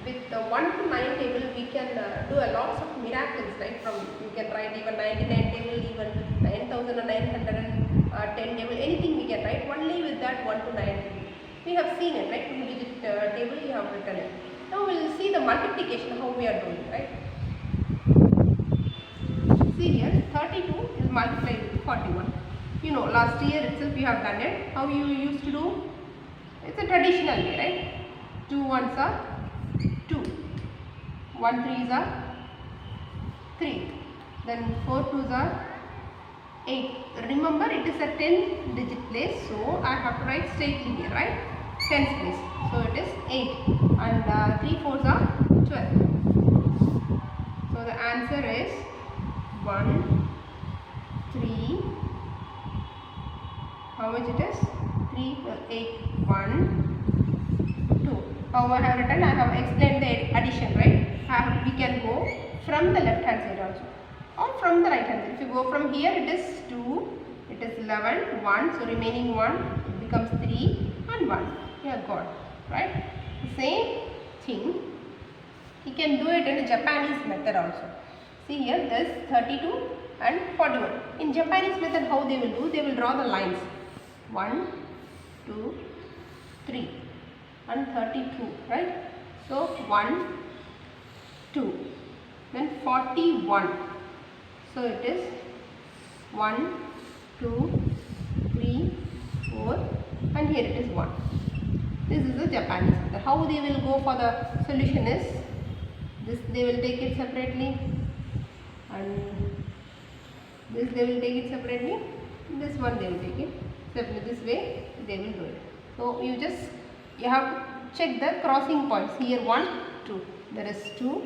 with the 1 to 9 table we can do a lots of miracles, right? From you can write even 99 table, even 9910 table, anything we can write only with that 1 to 9 table. We have seen it, right? 2 digit table we have written it. Now we will see the multiplication how we are doing, right? See here 32 is multiplied with 41. You know, last year itself we have done it. How you used to do? It's a traditional way, right? 2 ones are 2, 1 threes are 3, then 4 twos are 8. Remember, it is a 10 digit place, so I have to write straightly here, right? 10th place, so it is 8, and 3 fours are 12. So the answer is 1, 3. How much it is? 3 plus 8, 1, 2. How I have written? I have explained the addition, right? We can go from the left hand side also, or from the right hand side. If you go from here, it is 2, it is 11, 1. So remaining 1, it becomes 3 and 1. You have got, right? The same thing. You can do it in a Japanese method also. See here, this 32 and 41. In Japanese method, how they will do? They will draw the lines. 1, 2, 3 and 32, right? So 1, 2, then 41. So it is 1, 2, 3, 4 and here it is 1. This is the Japanese method. How they will go for the solution is this, they will take it separately, and this they will take it separately, this one they will take it separately. This way they will do it. So you have to check the crossing points. Here 1, 2, there is 2,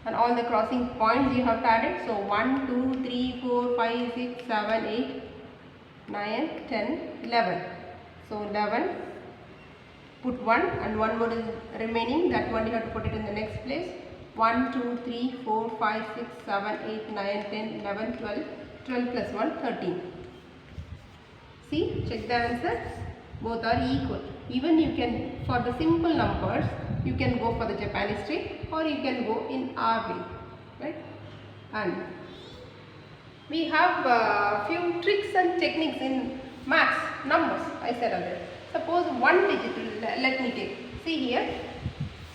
and all the crossing points you have to add it. So 1, 2, 3, 4, 5, 6, 7, 8, 9, 10, 11. So 11, put 1 and 1 more is remaining, that one you have to put it in the next place. 1, 2, 3, 4, 5, 6, 7, 8, 9, 10, 11, 12, 12 plus 1, 13. See, check the answer. Both are equal. Even you can, for the simple numbers, you can go for the Japanese trick, or you can go in our way, right? And we have few tricks and techniques in maths, numbers, I said earlier. Suppose 1 digit, let me take. See here,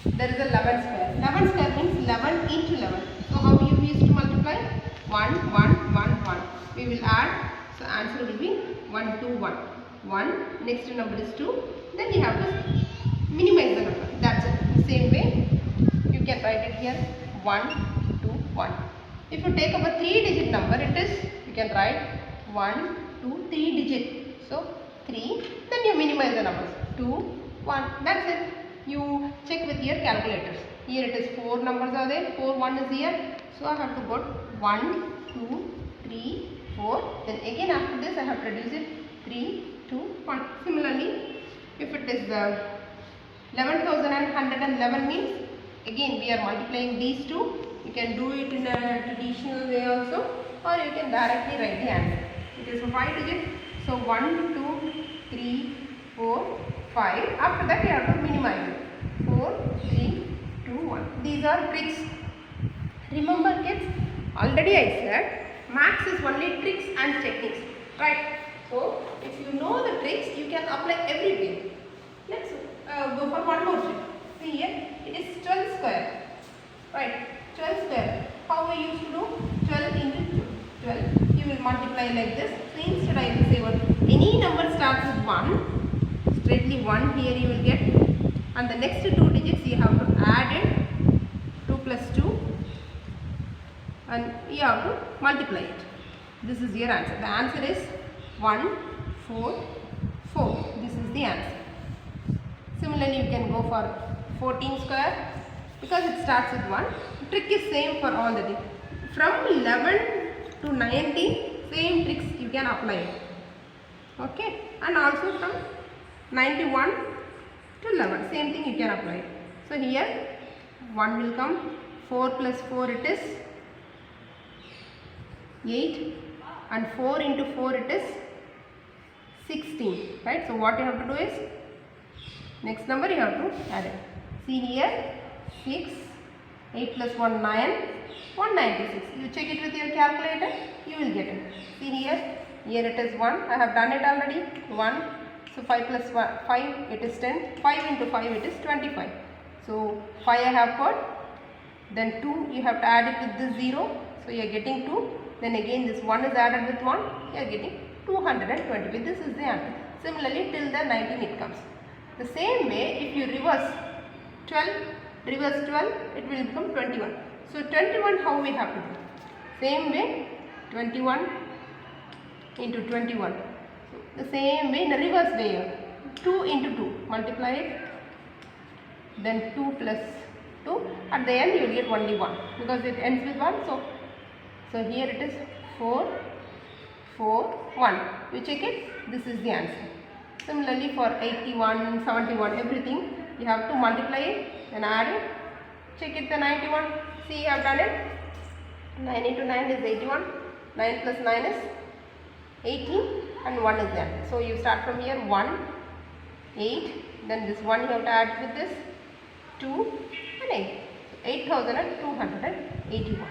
there is a 11 square. 11 square means 11 into 11. So how you used to multiply? 1, 1, 1, 1. We will add. So answer will be 1, 2, 1. 1. Next number is 2. Then you have to minimize the number. That's it. The same way you can write it here. 1, 2, 1. If you take up a 3-digit number, it is, you can write 1, 2, 3 digit. So 3. Then you minimize the numbers. 2, 1. That's it. You check with your calculators. Here it is 4 numbers are there. 4, 1 is here. So I have to put 1, 2, 3, 4. Then again after this I have to reduce it. 3, 2, 1. Similarly, if it is 11,111 means, again we are multiplying these two. You can do it in a traditional way also, or you can directly write the answer. It is a 5 digit. So 1, 2, 3, 4, 5. After that you have to minimize it. 4, 3, 2, 1. These are tricks. Remember kids, already I said maths is only tricks and techniques, right? So if you know the tricks, you can apply everywhere. Let's go for one more trick. See here, it is 12 square, right? 12 square. How we used to do? 12 into 12. You will multiply like this. So instead I will say what? Any number starts with 1. Straightly 1 here you will get. And the next 2 digits you have to add it. 2 plus 2. And you have to multiply it. This is your answer. The answer is 1, 4, 4. This is the answer. Similarly, you can go for 14 square because it starts with 1. The trick is same for all the things. From 11 to 19, same tricks you can apply it. Okay. And also from 91 to 11, same thing you can apply it. So here 1 will come. 4 plus 4 it is 8, and 4 into 4 it is 16, right? So what you have to do is, next number you have to add it. See here, 6. 8 plus 1, 9. 196. You check it with your calculator, you will get it. See here, here it is 1. I have done it already. 1. So 5 plus 1, 5, it is 10. 5 into 5, it is 25. So 5 I have put. Then 2, you have to add it with this 0. So you are getting 2. Then again this 1 is added with 1. You are getting 220. This is the answer. Similarly, till the 19 it comes. The same way, if you reverse 12, it will become 21. So 21, how we have to do? Same way, 21 into 21. So the same way in the reverse way here. 2 into 2, multiply it. Then 2 plus 2. At the end you will get only 1 because it ends with 1. So here it is 4, 4, 1. You check it, this is the answer. Similarly for 81, 71, everything you have to multiply it, then add it. Check it, the 91. See, you have done it. 9 into 9 is 81. 9 plus 9 is 18 and 1 is the answer. So you start from here 1, 8, then this 1 you have to add with this 2 and 8. 8,281.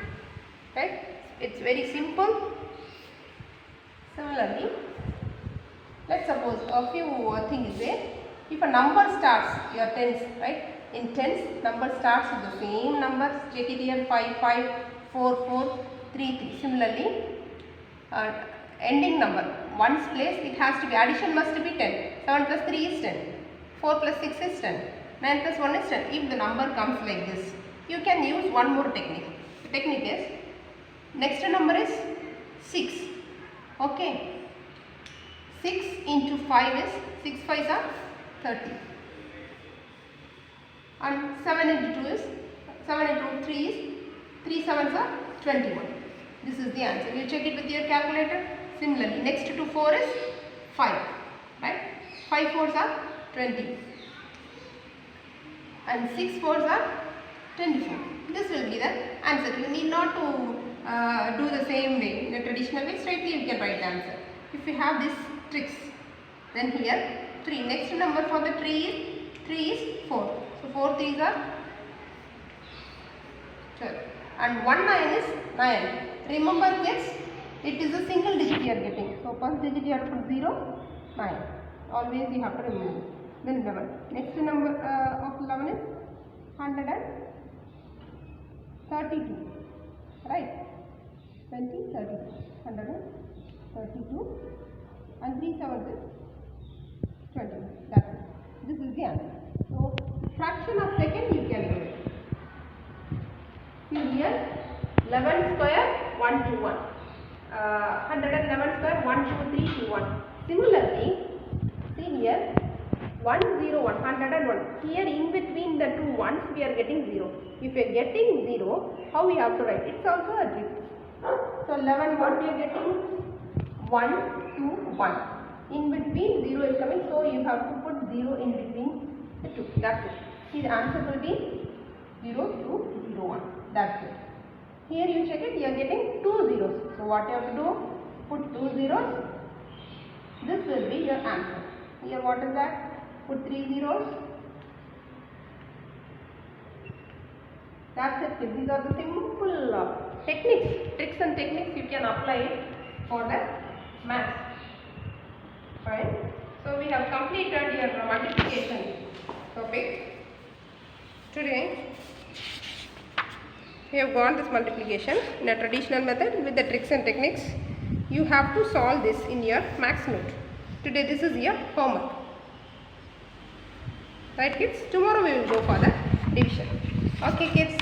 Right? It's very simple. Similarly, let's suppose a few things there. If a number starts, your tens, right? In tens, number starts with the same numbers. Check it here, 5, 5, 4, 4, 3, 3. Similarly, ending number, ones place, it has to be, addition must be 10. 7 plus 3 is 10. 4 plus 6 is 10. 9 plus 1 is 10. If the number comes like this, you can use one more technique. The technique is, next number is 6. Okay. 6 into 5 is, 6 5s are 30. And 7 into 2 is, 7 into 3 is, 3 7s are 21. This is the answer. You check it with your calculator. Similarly, next to 4 is 5. Right? 5 4s are 20. And 6 4s are 24. This will be the answer. You need not to do the same way. In a traditional way, straightly you can write the answer. If you have these tricks, then here 3. Next number for the 3 is 4. So 4 3s are 12. And 1 9 is 9. Remember this, it is a single digit you are getting. So first digit you have to put 0, 9. Always you have to remember. Then 11. Next number of 11 is 132. Right? 20, 30. 132. And 3 7 is 20. That's it. This is the answer. So fraction of second you can do it. See here, 11 square 1 to 1. 111 square 1 2 3 2 1. Similarly, see here 1 0 1 101. Here in between the two ones we are getting 0. If you are getting 0, how we have to write? It's also a trick. So 11 what we are getting? 1 2 1. In between 0 is coming, so you have to put 0 in between the two. That's it. See, the answer will be 0 2 0 1. That's it. Here you check it, you are getting 2 zeros. So what you have to do? Put 2 zeros. This will be your answer. Here what is that? Put 3 zeros. That's it. These are the simple techniques, tricks and techniques you can apply it for the maths. Fine. So we have completed your multiplication topic. Today we have got this multiplication in a traditional method with the tricks and techniques. You have to solve this in your maths note. Today this is your homework. Right kids? Tomorrow we will go for the division. Okay kids?